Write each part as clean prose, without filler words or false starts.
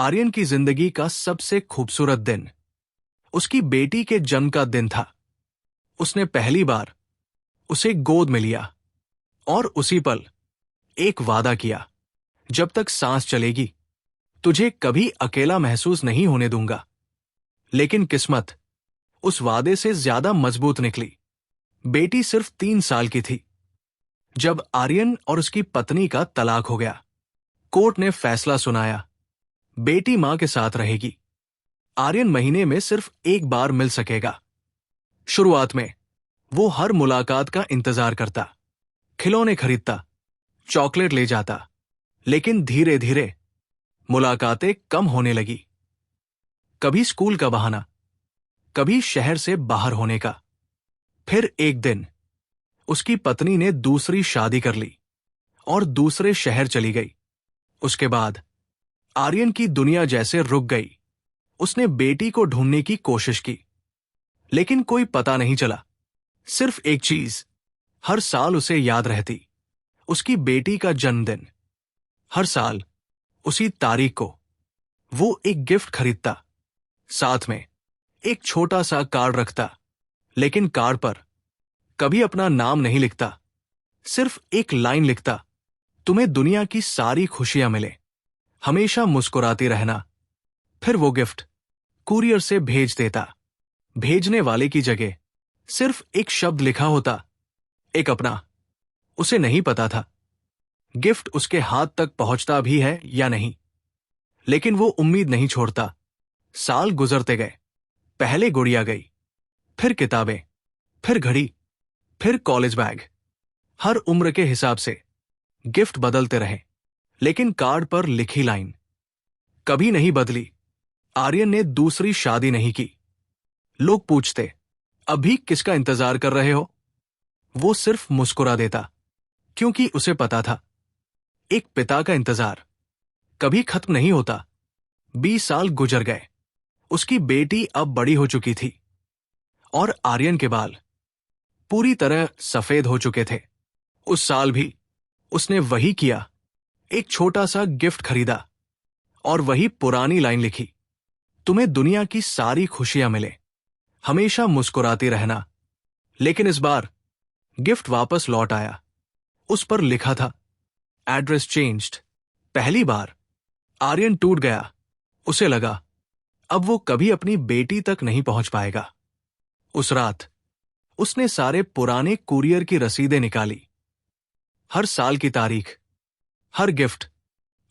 आर्यन की जिंदगी का सबसे खूबसूरत दिन उसकी बेटी के जन्म का दिन था। उसने पहली बार उसे गोद में लिया और उसी पल एक वादा किया, जब तक सांस चलेगी तुझे कभी अकेला महसूस नहीं होने दूंगा। लेकिन किस्मत उस वादे से ज्यादा मजबूत निकली। बेटी सिर्फ 3 साल की थी जब आर्यन और उसकी पत्नी का तलाक हो गया। कोर्ट ने फैसला सुनाया, बेटी मां के साथ रहेगी। आर्यन महीने में सिर्फ एक बार मिल सकेगा। शुरुआत में वो हर मुलाकात का इंतजार करता, खिलौने खरीदता, चॉकलेट ले जाता। लेकिन धीरे धीरे मुलाकातें कम होने लगी। कभी स्कूल का बहाना, कभी शहर से बाहर होने का। फिर एक दिन उसकी पत्नी ने दूसरी शादी कर ली और दूसरे शहर चली गई। उसके बाद आर्यन की दुनिया जैसे रुक गई। उसने बेटी को ढूंढने की कोशिश की, लेकिन कोई पता नहीं चला। सिर्फ एक चीज हर साल उसे याद रहती, उसकी बेटी का जन्मदिन। हर साल उसी तारीख को वो एक गिफ्ट खरीदता, साथ में एक छोटा सा कार्ड रखता। लेकिन कार्ड पर कभी अपना नाम नहीं लिखता, सिर्फ एक लाइन लिखता, तुम्हें दुनिया की सारी खुशियां मिले, हमेशा मुस्कुराती रहना। फिर वो गिफ्ट कुरियर से भेज देता। भेजने वाले की जगह सिर्फ एक शब्द लिखा होता, एक अपना। उसे नहीं पता था गिफ्ट उसके हाथ तक पहुंचता भी है या नहीं, लेकिन वो उम्मीद नहीं छोड़ता। साल गुजरते गए। पहले गुड़िया गई, फिर किताबें, फिर घड़ी, फिर कॉलेज बैग। हर उम्र के हिसाब से गिफ्ट बदलते रहे, लेकिन कार्ड पर लिखी लाइन कभी नहीं बदली। आर्यन ने दूसरी शादी नहीं की। लोग पूछते, अभी किसका इंतजार कर रहे हो? वो सिर्फ मुस्कुरा देता, क्योंकि उसे पता था एक पिता का इंतजार कभी खत्म नहीं होता। 20 साल गुजर गए। उसकी बेटी अब बड़ी हो चुकी थी और आर्यन के बाल पूरी तरह सफेद हो चुके थे। उस साल भी उसने वही किया, एक छोटा सा गिफ्ट खरीदा और वही पुरानी लाइन लिखी, तुम्हें दुनिया की सारी खुशियां मिले, हमेशा मुस्कुराती रहना। लेकिन इस बार गिफ्ट वापस लौट आया। उस पर लिखा था, एड्रेस चेंज्ड। पहली बार आर्यन टूट गया। उसे लगा अब वो कभी अपनी बेटी तक नहीं पहुंच पाएगा। उस रात उसने सारे पुराने कुरियर की रसीदें निकाली। हर साल की तारीख, हर गिफ्ट,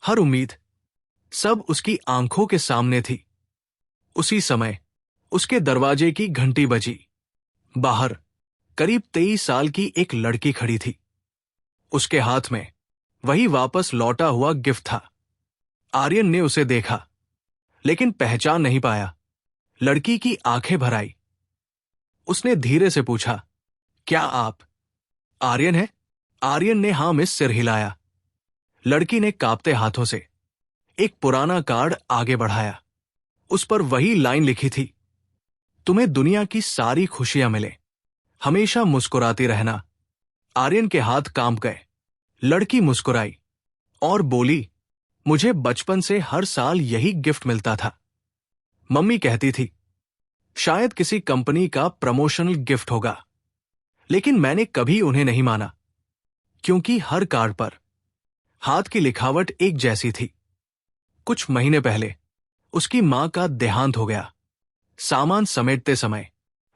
हर उम्मीद, सब उसकी आंखों के सामने थी। उसी समय उसके दरवाजे की घंटी बजी। बाहर करीब 23 साल की एक लड़की खड़ी थी। उसके हाथ में वही वापस लौटा हुआ गिफ्ट था। आर्यन ने उसे देखा, लेकिन पहचान नहीं पाया। लड़की की आंखें भर आई। उसने धीरे से पूछा, क्या आप आर्यन हैं? आर्यन ने हां में सिर हिलाया। लड़की ने कांपते हाथों से एक पुराना कार्ड आगे बढ़ाया। उस पर वही लाइन लिखी थी, तुम्हें दुनिया की सारी खुशियां मिले, हमेशा मुस्कुराती रहना। आर्यन के हाथ कांप गए। लड़की मुस्कुराई और बोली, मुझे बचपन से हर साल यही गिफ्ट मिलता था। मम्मी कहती थी शायद किसी कंपनी का प्रमोशनल गिफ्ट होगा, लेकिन मैंने कभी उन्हें नहीं माना, क्योंकि हर कार्ड पर हाथ की लिखावट एक जैसी थी। कुछ महीने पहले उसकी मां का देहांत हो गया। सामान समेटते समय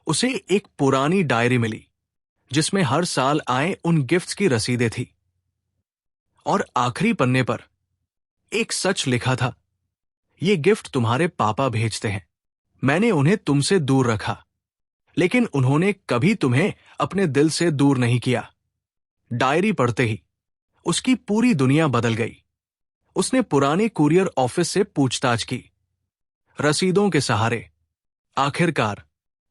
उसे एक पुरानी डायरी मिली, जिसमें हर साल आए उन गिफ्ट्स की रसीदें थी। और आखिरी पन्ने पर एक सच लिखा था, ये गिफ्ट तुम्हारे पापा भेजते हैं, मैंने उन्हें तुमसे दूर रखा, लेकिन उन्होंने कभी तुम्हें अपने दिल से दूर नहीं किया। डायरी पढ़ते ही उसकी पूरी दुनिया बदल गई। उसने पुराने कुरियर ऑफिस से पूछताछ की। रसीदों के सहारे आखिरकार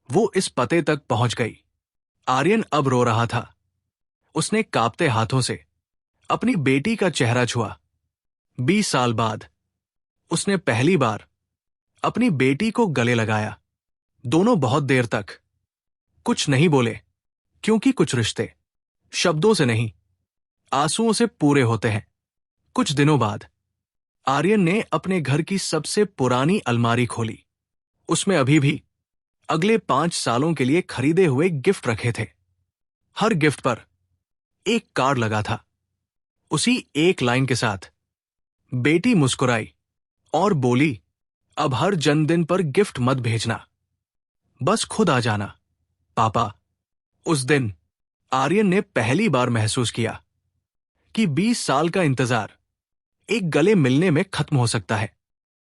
वो इस पते तक पहुंच गई। आर्यन अब रो रहा था। उसने कांपते हाथों से अपनी बेटी का चेहरा छुआ। 20 साल बाद उसने पहली बार अपनी बेटी को गले लगाया। दोनों बहुत देर तक कुछ नहीं बोले, क्योंकि कुछ रिश्ते शब्दों से नहीं, आंसुओं से पूरे होते हैं। कुछ दिनों बाद आर्यन ने अपने घर की सबसे पुरानी अलमारी खोली। उसमें अभी भी अगले 5 सालों के लिए खरीदे हुए गिफ्ट रखे थे। हर गिफ्ट पर एक कार्ड लगा था, उसी एक लाइन के साथ। बेटी मुस्कुराई और बोली, अब हर जन्मदिन पर गिफ्ट मत भेजना, बस खुद आ जाना पापा। उस दिन आर्यन ने पहली बार महसूस किया कि 20 साल का इंतजार एक गले मिलने में खत्म हो सकता है।